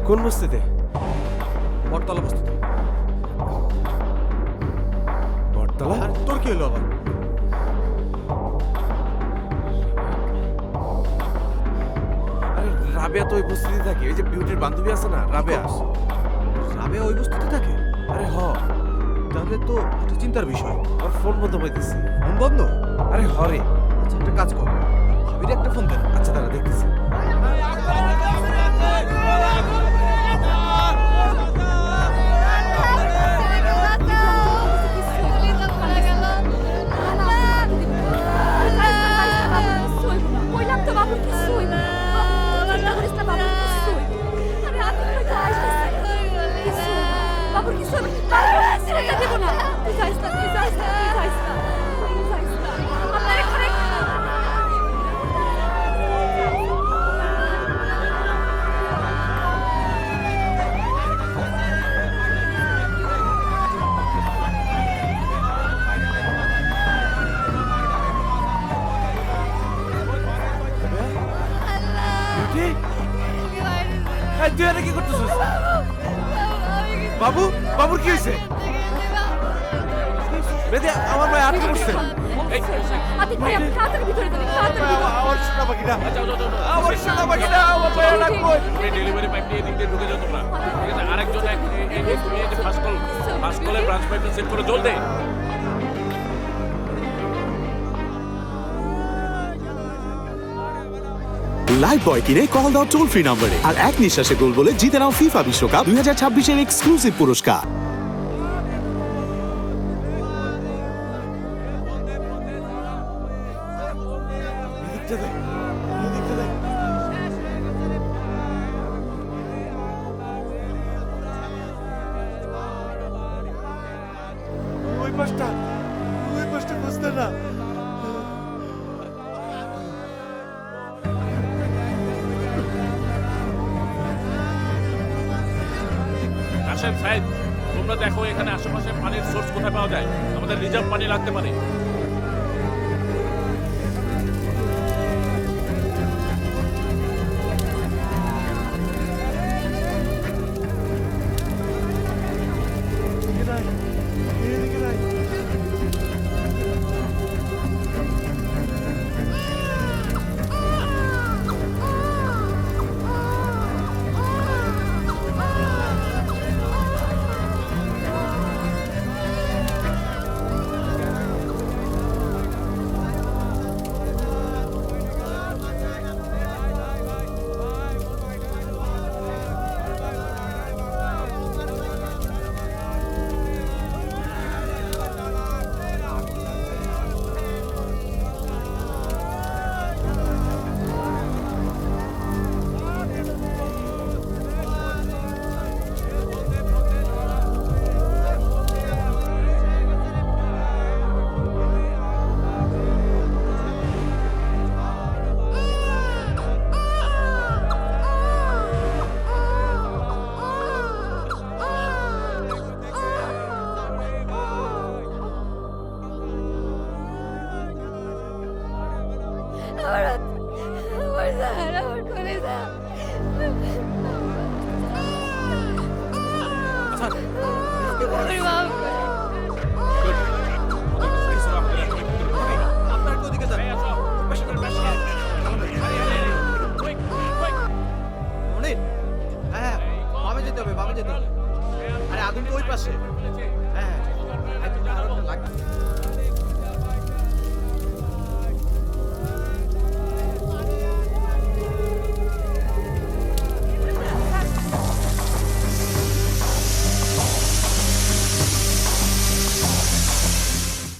কোন বস্তিতে? বটতলা বস্তিতে। বটতলা? আর তোর কি হলো আবার? আরে রাবেয়া তো ওই বস্তিতে থাকে, ওই যে বিউটির বান্ধবী আছে না, রাবেয়া। রাবেয়া ওই বস্তিতে থাকে? আরে হ, তাহলে তো একটা চিন্তার বিষয়। ওর ফোন বন্ধ পাইতেছি। ফোন বন্ধ? আরে হরে। আচ্ছা একটা কাজ কর, ভাবির একটা ফোন দেন। আচ্ছা তারা দেখতেছি। বিউটি, এই তুই এখানে কি করতেছিস? বাবু, বাবুর কি হয়েছে? বেদে আমার ভাই আটকে পড়ছে। আমার সোনা পাখিটা, আমার সোনা পাখিটা, আমার ভাই রাখবো। ডেলিভারি পাইপ দিয়ে দিক দিয়ে ঢুকে যাও তোমরা, ঠিক আছে? আরেকজন তুমি এই যে ফার্স্ট কলে ব্রাঞ্চ পাইপটা সেট করে জল দে। লাইফ বয় কিনে কল দাও টোল ফ্রি নম্বরে আর এক নিঃশ্বাসে গোল বলে জিতে নাও ফিফা বিশ্বকাপ 2026 এর এক্সক্লুসিভ পুরস্কার। এদিকটা দেখ, এদিকটা দেখ। ওই পাশটা খুঁজতে না। কাশেম সাহেব, তোমরা দেখো এখানে আশেপাশে পানির সোর্স কোথায় পাওয়া যায়, আমাদের রিজার্ভ পানি লাগতে পারে। এদিকে নাই, এদিকে নাই। আপনার ওদিকে যান। মনির, হ্যাঁ বামে যেতে হবে, বামে যেতে হবে। আরে আগুন তো ওই পাশে। হ্যাঁ হ্যাঁ, আরে তুমি আরো লাগবে।